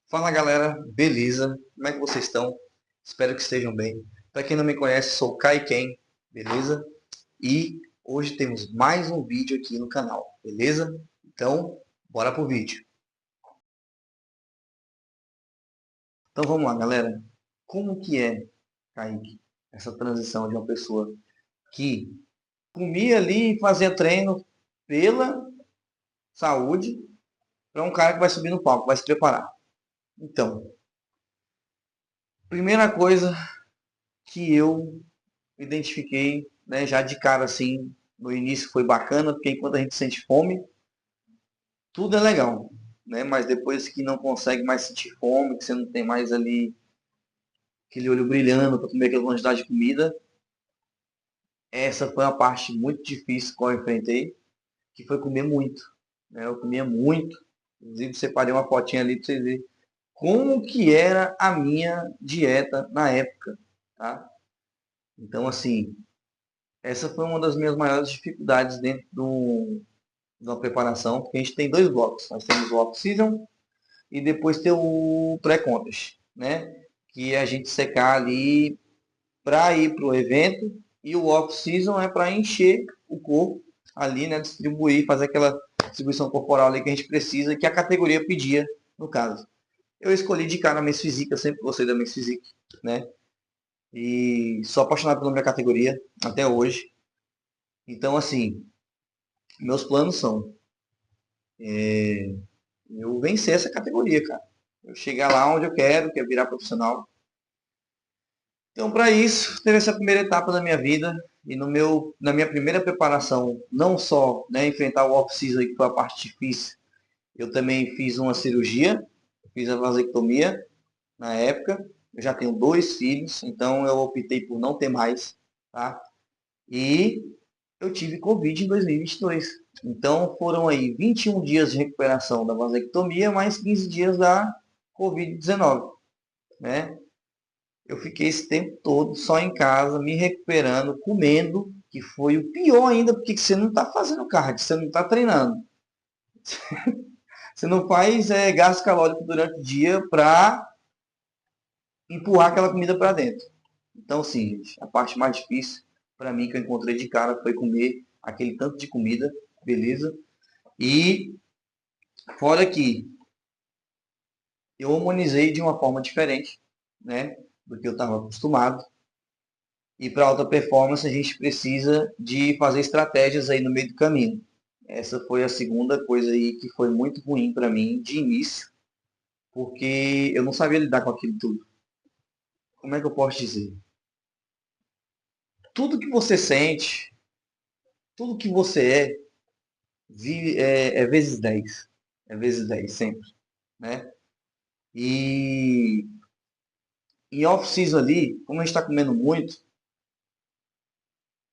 Fala galera, beleza? Como é que vocês estão? Espero que estejam bem. Para quem não me conhece, sou o Kai Ken, beleza? E hoje temos mais um vídeo aqui no canal, beleza? Então, bora pro vídeo. Então vamos lá, galera. Como que é, Kaique, essa transição de uma pessoa que comia ali e fazia treino pela saúde para um cara que vai subir no palco, vai se preparar? Então, primeira coisa que eu identifiquei, né, já de cara assim, no início foi bacana, porque enquanto a gente sente fome, tudo é legal, né? Mas depois que não consegue mais sentir fome, que você não tem mais ali aquele olho brilhando para comer aquela quantidade de comida, essa foi uma parte muito difícil que eu enfrentei, que foi comer muito, né? Eu comia muito, inclusive separei uma fotinha ali para vocês verem como que era a minha dieta na época, tá? Então, assim, essa foi uma das minhas maiores dificuldades dentro de uma preparação, porque a gente tem dois blocos. Nós temos o off-season e depois tem o pré-contest, né? Que é a gente secar ali para ir para o evento e o off-season é para encher o corpo ali, né? Distribuir, fazer aquela distribuição corporal ali que a gente precisa, que a categoria pedia, no caso. Eu escolhi de cara a Men's Physique, eu sempre gostei da Men's Physique, né? E sou apaixonado pela minha categoria até hoje. Então, assim, meus planos são eu vencer essa categoria, cara. Eu chegar lá onde eu quero, que é virar profissional. Então, para isso, teve essa primeira etapa da minha vida e na minha primeira preparação, não só né, enfrentar o off-season, que foi a parte difícil, eu também fiz uma cirurgia, fiz a vasectomia na época. Eu já tenho dois filhos, então eu optei por não ter mais, tá? E eu tive Covid em 2022. Então foram aí 21 dias de recuperação da vasectomia, mais 15 dias da Covid-19, né? Eu fiquei esse tempo todo só em casa, me recuperando, comendo, que foi o pior ainda, porque você não está fazendo cardio, você não está treinando. Você não faz gasto calórico durante o dia para empurrar aquela comida para dentro. Então, sim, gente, a parte mais difícil para mim que eu encontrei de cara foi comer aquele tanto de comida, beleza? E fora que eu harmonizei de uma forma diferente, né, do que eu estava acostumado. E para alta performance a gente precisa de fazer estratégias aí no meio do caminho. Essa foi a segunda coisa aí que foi muito ruim para mim de início, porque eu não sabia lidar com aquilo tudo. Como é que eu posso dizer? Tudo que você sente, tudo que você é vezes 10, é vezes 10 sempre, né? E em off-season ali, como a gente está comendo muito,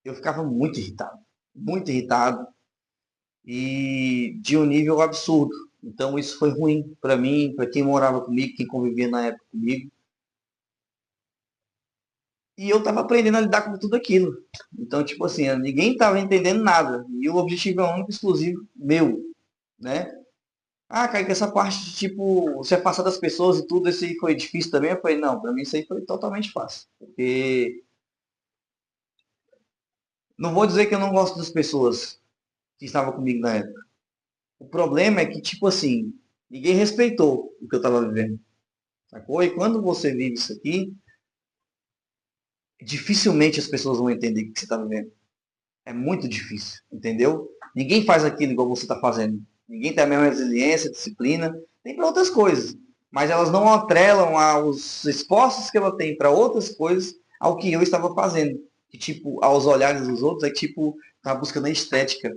eu ficava muito irritado e de um nível absurdo. Então isso foi ruim para mim, para quem morava comigo, quem convivia na época comigo. E eu estava aprendendo a lidar com tudo aquilo. Então, tipo assim, ninguém estava entendendo nada. E o objetivo é único e exclusivo meu, né? Ah, Kaique, essa parte de, tipo, se afastar das pessoas e tudo, isso aí foi difícil também? Eu falei, não, para mim isso aí foi totalmente fácil. Porque não vou dizer que eu não gosto das pessoas que estavam comigo na época. O problema é que, tipo assim, ninguém respeitou o que eu estava vivendo. Sacou? E quando você vive isso aqui, dificilmente as pessoas vão entender o que você está vivendo. É muito difícil, entendeu? Ninguém faz aquilo igual você está fazendo. Ninguém tem a mesma resiliência, disciplina, tem para outras coisas. Mas elas não atrelam aos esforços que ela tem para outras coisas ao que eu estava fazendo. Que, tipo, aos olhares dos outros, é tipo, tá buscando a estética,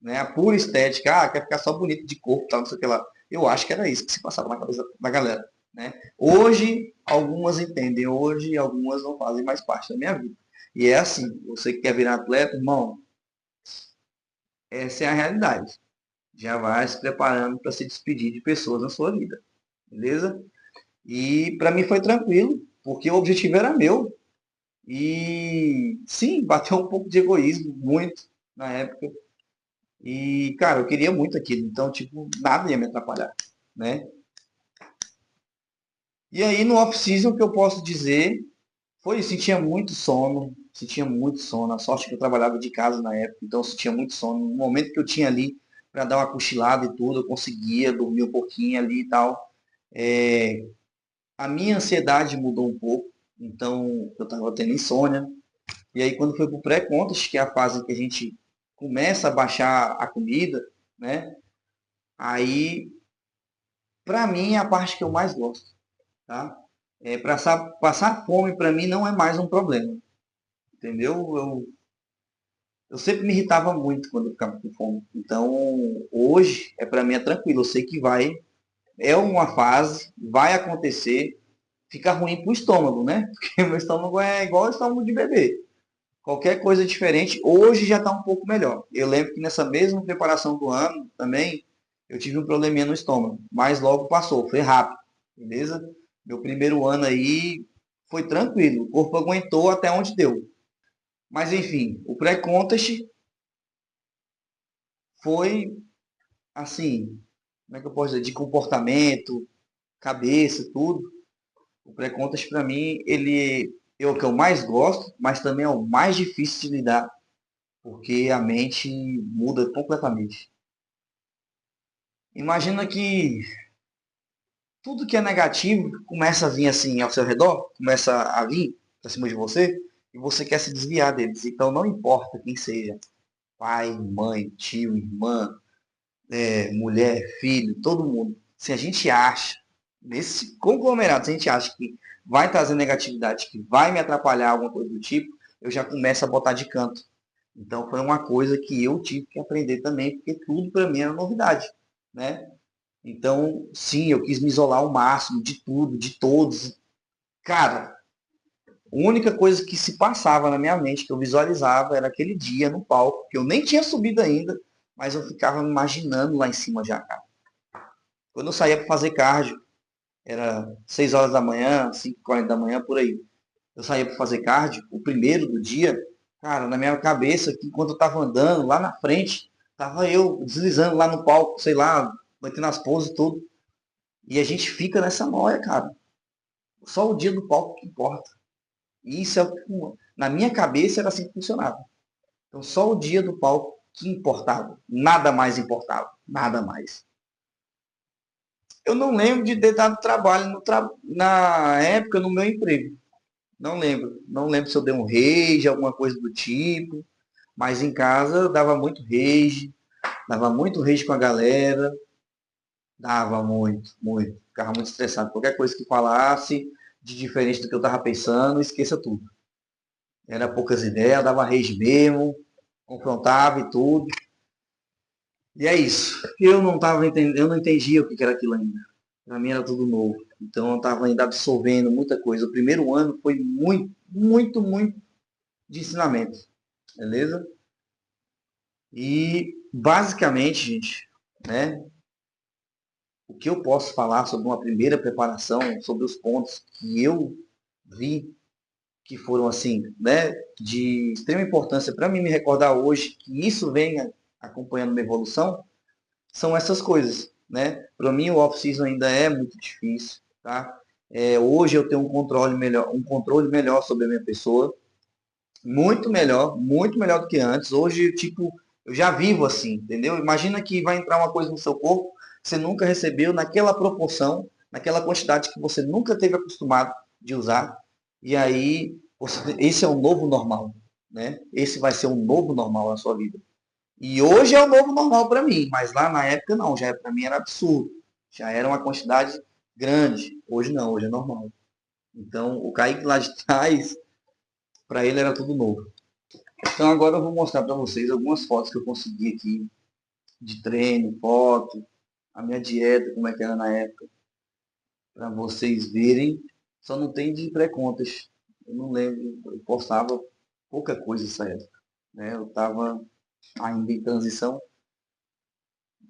né? A pura estética. Ah, quer ficar só bonito de corpo, tal, não sei o que lá. Eu acho que era isso que se passava na cabeça da galera, né? Hoje, algumas entendem. Hoje, algumas não fazem mais parte da minha vida. E é assim, você que quer virar atleta, irmão, essa é a realidade. Já vai se preparando para se despedir de pessoas na sua vida, beleza? E para mim foi tranquilo, porque o objetivo era meu. E sim, bateu um pouco de egoísmo, muito, na época. E, cara, eu queria muito aquilo. Então, tipo, nada ia me atrapalhar, né? E aí no off-season, o que eu posso dizer foi isso, sentia muito sono, sentia muito sono. A sorte que eu trabalhava de casa na época, então eu sentia muito sono. No momento que eu tinha ali para dar uma cochilada e tudo, eu conseguia dormir um pouquinho ali e tal. É, a minha ansiedade mudou um pouco, então eu estava tendo insônia. E aí quando foi pro pré-contas, que é a fase em que a gente começa a baixar a comida, né? Aí, para mim, é a parte que eu mais gosto, tá? Passar fome para mim não é mais um problema, entendeu? Eu sempre me irritava muito quando eu ficava com fome. Então, hoje, para mim é tranquilo. Eu sei que é uma fase, vai acontecer, fica ruim pro estômago, né? Porque meu estômago é igual o estômago de bebê. Qualquer coisa diferente, hoje já está um pouco melhor. Eu lembro que nessa mesma preparação do ano também, eu tive um probleminha no estômago, mas logo passou, foi rápido, beleza? Meu primeiro ano aí foi tranquilo, o corpo aguentou até onde deu. Mas enfim, o pré-contest foi assim, como é que eu posso dizer, de comportamento, cabeça, tudo. O pré-contest para mim, ele é o que eu mais gosto, mas também é o mais difícil de lidar, porque a mente muda completamente. Imagina que tudo que é negativo começa a vir assim ao seu redor, começa a vir para cima de você, e você quer se desviar deles. Então não importa quem seja, pai, mãe, tio, irmã, mulher, filho, todo mundo. Se a gente acha, nesse conglomerado, se a gente acha que vai trazer negatividade, que vai me atrapalhar, alguma coisa do tipo, eu já começo a botar de canto. Então foi uma coisa que eu tive que aprender também, porque tudo para mim era novidade, né? Então, sim, eu quis me isolar ao máximo de tudo, de todos. Cara, a única coisa que se passava na minha mente, que eu visualizava, era aquele dia no palco, que eu nem tinha subido ainda, mas eu ficava me imaginando lá em cima já, cara. Quando eu saía para fazer cardio, era 6 horas da manhã, 5h40 da manhã, por aí. Eu saía para fazer cardio, o primeiro do dia, cara, na minha cabeça, que enquanto eu tava andando lá na frente, tava eu deslizando lá no palco, sei lá, batendo as poses e tudo. E a gente fica nessa noia, cara. Só o dia do palco que importa. E isso é o que, na minha cabeça, era assim que funcionava. Então, só o dia do palco que importava. Nada mais importava. Nada mais. Eu não lembro de ter dado trabalho na época no meu emprego. Não lembro. Não lembro se eu dei um rage, alguma coisa do tipo. Mas em casa eu dava muito rage. Dava muito rage com a galera. Dava muito, muito. Ficava muito estressado. Qualquer coisa que falasse de diferente do que eu estava pensando, esqueça tudo. Era poucas ideias, dava rage mesmo, confrontava e tudo. E é isso. Eu não tava entendendo, eu não entendia o que era aquilo ainda. Para mim era tudo novo. Então eu estava ainda absorvendo muita coisa. O primeiro ano foi muito, muito, muito de ensinamento. Beleza? E basicamente, gente, né? O que eu posso falar sobre uma primeira preparação, sobre os pontos que eu vi que foram assim, né, de extrema importância para mim me recordar hoje que isso vem acompanhando minha evolução, são essas coisas, né? Para mim o off-season ainda é muito difícil, tá? Hoje eu tenho um controle melhor sobre a minha pessoa, muito melhor do que antes. Hoje, tipo, eu já vivo assim, entendeu? Imagina que vai entrar uma coisa no seu corpo que você nunca recebeu naquela proporção, naquela quantidade que você nunca teve acostumado de usar. E aí, esse é o novo normal, né? Esse vai ser um novo normal na sua vida. E hoje é o novo normal para mim, mas lá na época não, já para mim era absurdo. Já era uma quantidade grande. Hoje não, hoje é normal. Então, o Kaique lá de trás, para ele era tudo novo. Então agora eu vou mostrar para vocês algumas fotos que eu consegui aqui de treino, foto, a minha dieta, como é que era na época, para vocês verem. Só não tem de pré-contas. Eu não lembro, eu postava pouca coisa nessa época. Né? Eu estava ainda em transição,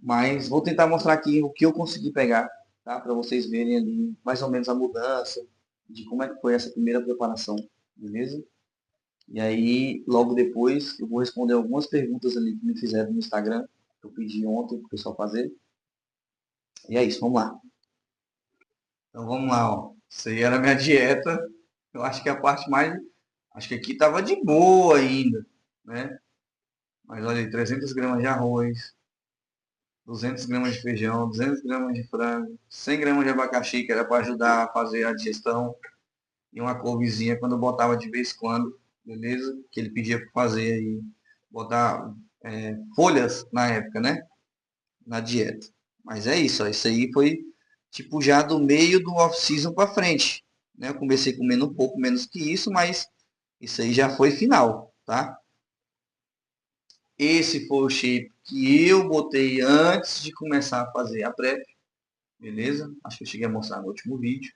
mas vou tentar mostrar aqui o que eu consegui pegar, tá? Para vocês verem ali mais ou menos a mudança, de como é que foi essa primeira preparação, beleza? E aí, logo depois, eu vou responder algumas perguntas ali que me fizeram no Instagram, que eu pedi ontem para o pessoal fazer. E é isso, vamos lá. Então vamos lá, ó. Isso aí era a minha dieta. Eu acho que a parte mais. Acho que aqui tava de boa ainda, né? Mas olha aí, 300 gramas de arroz, 200 gramas de feijão, 200 gramas de frango, 100 gramas de abacaxi, que era para ajudar a fazer a digestão, e uma couvezinha quando eu botava de vez em quando, beleza? Que ele pedia para fazer aí, botar folhas na época, né? Na dieta. Mas é isso, ó, isso aí foi tipo já do meio do off-season para frente, né? Eu comecei comendo um pouco menos que isso, mas isso aí já foi final, tá? Esse foi o shape que eu botei antes de começar a fazer a prep, beleza? Acho que eu cheguei a mostrar no último vídeo.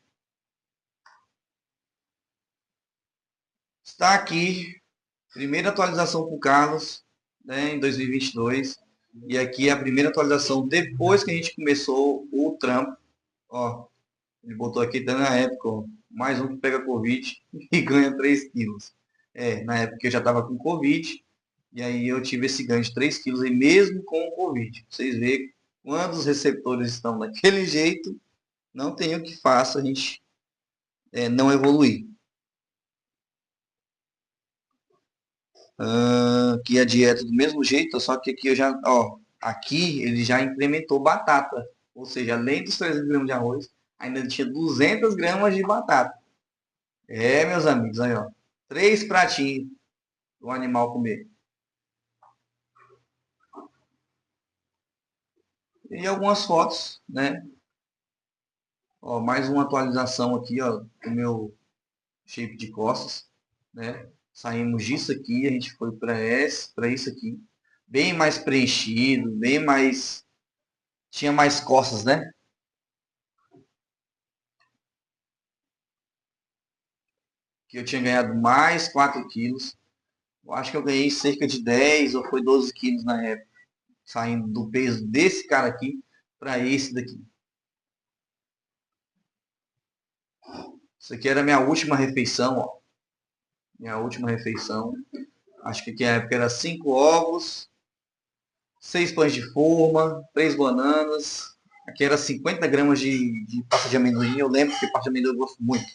Está aqui, primeira atualização para o Carlos, né, em 2022. E aqui é a primeira atualização depois que a gente começou o trampo. Ó, ele botou aqui até na época, ó, mais um que pega Covid e ganha 3 quilos. Na época que eu já estava com Covid, e aí eu tive esse ganho de 3 quilos, e mesmo com o Covid. Vocês veem quando os receptores estão daquele jeito, não tem o que faça a gente não evoluir. Aqui a dieta do mesmo jeito, só que aqui eu já, ó, aqui ele já incrementou batata. Ou seja, além dos 300 gramas de arroz, ainda tinha 200 gramas de batata. Meus amigos, aí, ó. 3 pratinhos do animal comer. E algumas fotos, né? Ó, mais uma atualização aqui, ó, do meu shape de costas, né? Saímos disso aqui, a gente foi para isso aqui. Bem mais preenchido, bem mais. Tinha mais costas, né? Que eu tinha ganhado mais 4 quilos. Eu acho que eu ganhei cerca de 10 ou foi 12 quilos na época, saindo do peso desse cara aqui para esse daqui. Isso aqui era a minha última refeição, ó. Minha última refeição. Acho que na época era 5 ovos, 6 pães de forma, 3 bananas. Aqui era 50 gramas de pasta de amendoim. Eu lembro que pasta de amendoim eu gosto muito.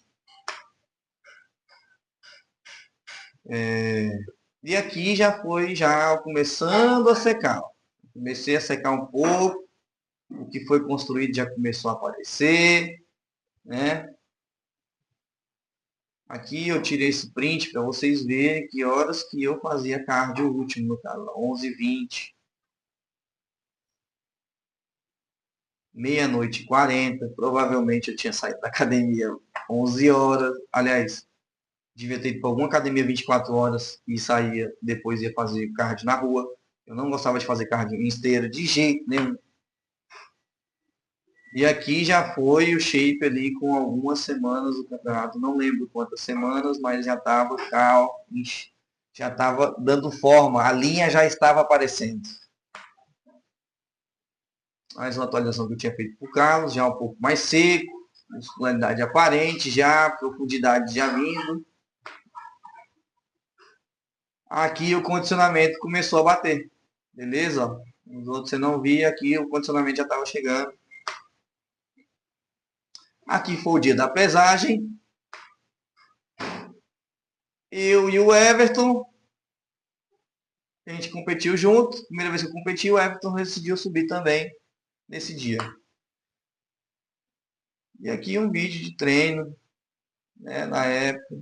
E aqui já foi já começando a secar. Comecei a secar um pouco. O que foi construído já começou a aparecer, né? Aqui eu tirei esse print para vocês verem que horas que eu fazia cardio último, no caso, 11h20, meia-noite e 40. Provavelmente eu tinha saído da academia 11 horas. Aliás, devia ter ido para alguma academia 24 horas e saía, depois ia fazer cardio na rua. Eu não gostava de fazer cardio em esteira de jeito nenhum. E aqui já foi o shape ali com algumas semanas do campeonato. Não lembro quantas semanas, mas já estava já estava dando forma. A linha já estava aparecendo. Mais uma atualização que eu tinha feito para o Carlos, já um pouco mais seco, muscularidade aparente, já profundidade já vindo. Aqui o condicionamento começou a bater. Beleza? Os outros você não via, aqui o condicionamento já estava chegando. Aqui foi o dia da pesagem. Eu e o Everton, a gente competiu junto. Primeira vez que eu competi, o Everton decidiu subir também nesse dia. E aqui um vídeo de treino, né, na época.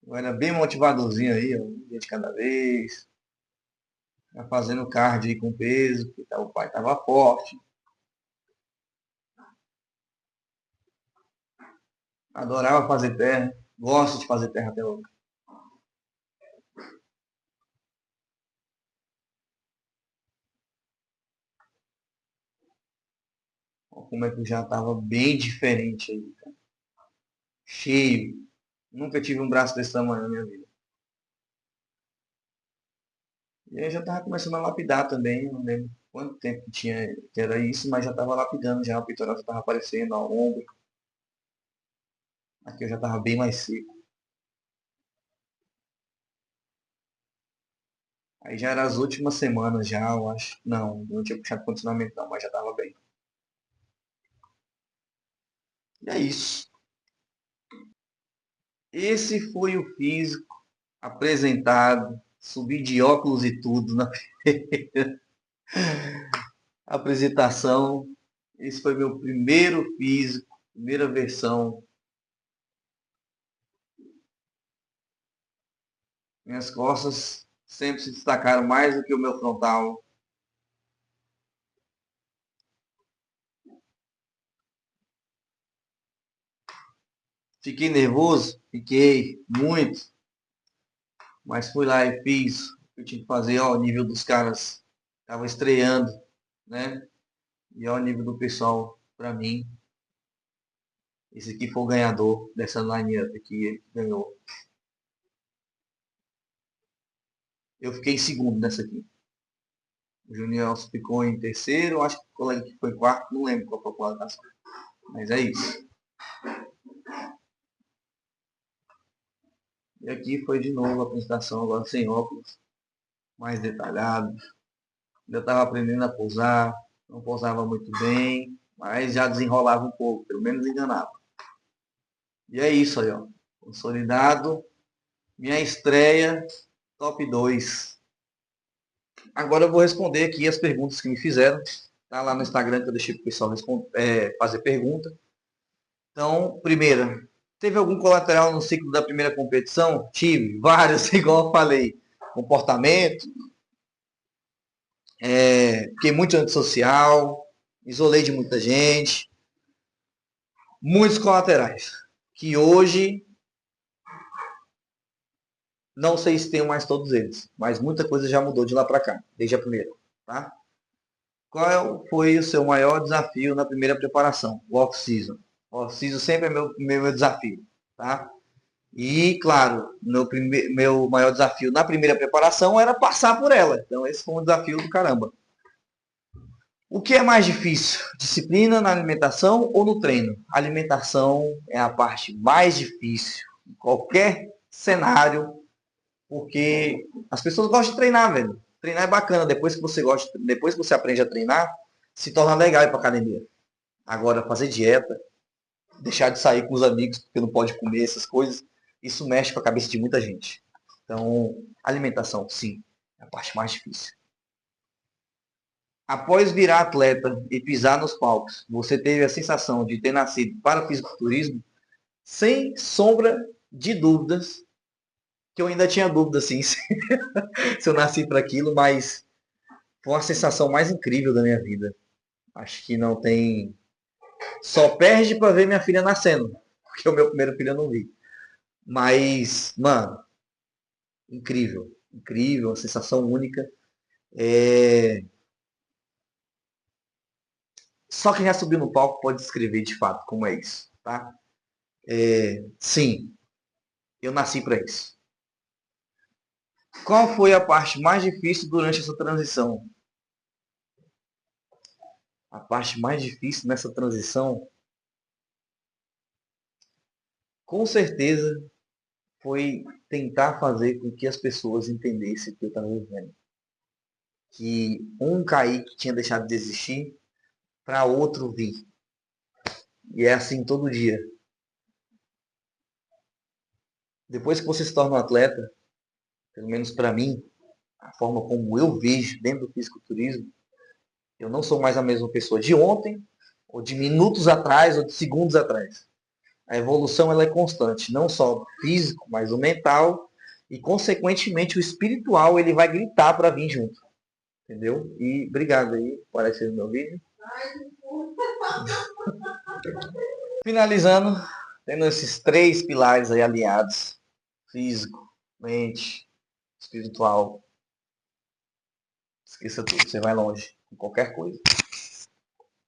Eu era bem motivadorzinho aí, ó, um dia de cada vez. Fazendo cardio aí com peso, porque o pai estava forte. Adorava fazer terra. Gosto de fazer terra até hoje. Olha como é que eu já estava bem diferente aí, cara. Cheio. Nunca tive um braço desse tamanho na minha vida. E aí já estava começando a lapidar também. Não lembro quanto tempo que era isso, mas já estava lapidando já. O peitoral já estava aparecendo, ao ombro. Aqui eu já estava bem mais seco. Aí já era as últimas semanas já, eu acho. Não, não tinha puxado condicionamento não, mas já tava bem. E é isso. Esse foi o físico apresentado, subi de óculos e tudo na apresentação. Esse foi meu primeiro físico, primeira versão. Minhas costas sempre se destacaram mais do que o meu frontal. Fiquei nervoso? Fiquei, muito. Mas fui lá e fiz o que eu tinha que fazer, ó, o nível dos caras estava estreando, né? E ó, o nível do pessoal, para mim, esse aqui foi o ganhador dessa line-up que ele ganhou. Eu fiquei em segundo nessa aqui. O Junior ficou em terceiro, acho que o colega que foi em quarto, não lembro qual foi a colocação. Mas é isso. E aqui foi de novo a apresentação, agora sem óculos, mais detalhado. Eu estava aprendendo a pousar, não pousava muito bem, mas já desenrolava um pouco, pelo menos enganava. E é isso aí, ó. Consolidado. Minha estreia, top 2. Agora eu vou responder aqui as perguntas que me fizeram. Tá lá no Instagram que eu deixei para o pessoal fazer pergunta. Então, primeira, teve algum colateral no ciclo da primeira competição? Tive, vários, igual eu falei. Comportamento, fiquei muito antissocial, isolei de muita gente. Muitos colaterais. Que hoje, não sei se tenho mais todos eles, mas muita coisa já mudou de lá para cá, desde a primeira. Tá? Qual foi o seu maior desafio na primeira preparação? O off-season. O off-season sempre é meu desafio. Tá? E, claro, meu maior desafio na primeira preparação era passar por ela. Então, esse foi um desafio do caramba. O que é mais difícil? Disciplina na alimentação ou no treino? A alimentação é a parte mais difícil em qualquer cenário, porque as pessoas gostam de treinar, velho. Treinar é bacana. Depois que você aprende a treinar, se torna legal ir para academia. Agora, fazer dieta, deixar de sair com os amigos porque não pode comer essas coisas, isso mexe com a cabeça de muita gente. Então, alimentação, sim, é a parte mais difícil. Após virar atleta e pisar nos palcos, você teve a sensação de ter nascido para o fisiculturismo? Sem sombra de dúvidas, que eu ainda tinha dúvida assim, se eu nasci para aquilo, mas foi uma sensação mais incrível da minha vida. Acho que não tem. Só perde para ver minha filha nascendo, porque o meu primeiro filho eu não vi. Mas, mano, incrível, incrível, uma sensação única. Só quem já subiu no palco pode descrever de fato como é isso, tá? Sim, eu nasci para isso. Qual foi a parte mais difícil durante essa transição? A parte mais difícil nessa transição, com certeza, foi tentar fazer com que as pessoas entendessem o que eu estava vivendo. Que um Kaique tinha deixado de existir para outro vir. E é assim todo dia. Depois que você se torna um atleta, pelo menos para mim, a forma como eu vejo dentro do fisiculturismo, eu não sou mais a mesma pessoa de ontem, ou de minutos atrás, ou de segundos atrás. A evolução ela é constante, não só o físico, mas o mental e, consequentemente, o espiritual ele vai gritar para vir junto. Entendeu? E obrigado aí por assistir o meu vídeo. Finalizando, tendo esses três pilares aí alinhados: físico, mente, espiritual. Esqueça tudo, você vai longe com qualquer coisa.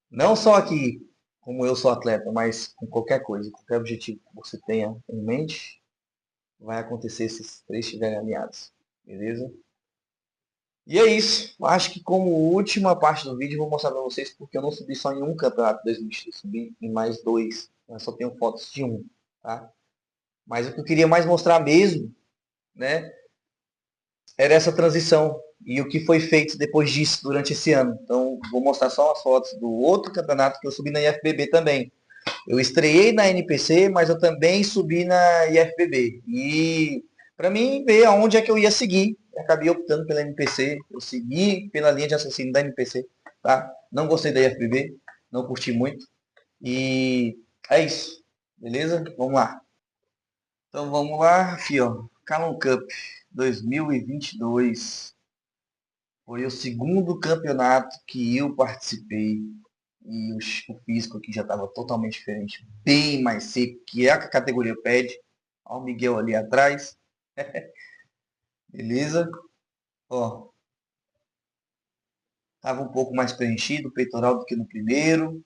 Não só aqui, como eu sou atleta, mas com qualquer coisa, qualquer objetivo que você tenha em mente, vai acontecer se esses três estiverem alinhados. Beleza? E é isso. Acho que como última parte do vídeo, eu vou mostrar para vocês porque eu não subi só em um campeonato 2023, subi em mais dois. Eu só tenho fotos de um, tá? Mas o que eu queria mais mostrar mesmo, né, era essa transição e o que foi feito depois disso durante esse ano. Então, vou mostrar só as fotos do outro campeonato que eu subi na IFBB também. Eu estreiei na NPC, mas eu também subi na IFBB. E para mim ver aonde é que eu ia seguir, eu acabei optando pela NPC. Eu segui pela linha de raciocínio da NPC, tá? Não gostei da IFBB, não curti muito. E é isso, beleza? Vamos lá. Então vamos lá, aqui ó, Calon Cup 2022. Foi o segundo campeonato que eu participei e o físico aqui já estava totalmente diferente, bem mais seco, que é a categoria pede. Olha o Miguel ali atrás, beleza? Ó, tava um pouco mais preenchido o peitoral do que no primeiro,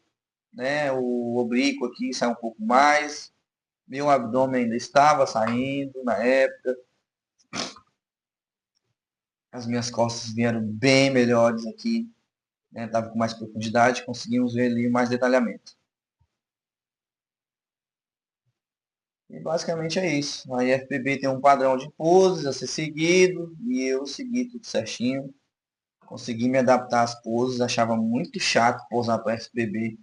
né? O oblíquo aqui saiu um pouco mais. Meu abdômen ainda estava saindo na época. As minhas costas vieram bem melhores aqui, né? Tava com mais profundidade, conseguimos ver ali mais detalhamento. E basicamente é isso. A IFBB tem um padrão de poses a ser seguido e eu segui tudo certinho. Consegui me adaptar às poses, achava muito chato posar para a FBB,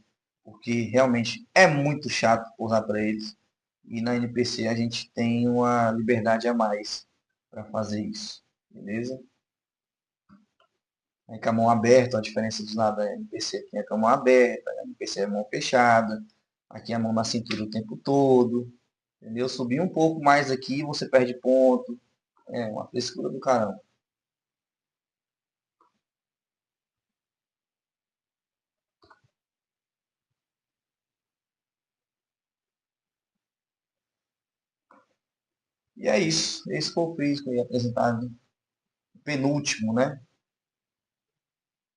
porque realmente é muito chato posar para eles. E na NPC a gente tem uma liberdade a mais para fazer isso, beleza? Aí com a mão aberta, a diferença dos lados da NPC aqui é com a mão aberta, a NPC é a mão fechada, aqui é a mão na cintura o tempo todo, entendeu? Subir um pouco mais aqui, você perde ponto, é uma frescura do caramba. E é isso, esse foi o quiz que eu ia apresentar, né? O penúltimo, né?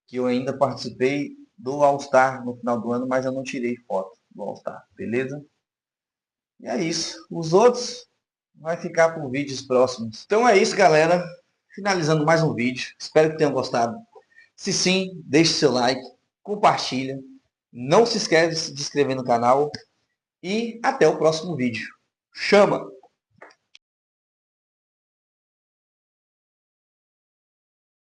Que eu ainda participei do All-Star no final do ano, mas eu não tirei foto do All-Star, beleza? E é isso. Os outros vai ficar por vídeos próximos. Então é isso, galera. Finalizando mais um vídeo. Espero que tenham gostado. Se sim, deixe seu like, compartilha. Não se esqueça de se inscrever no canal. E até o próximo vídeo. Chama!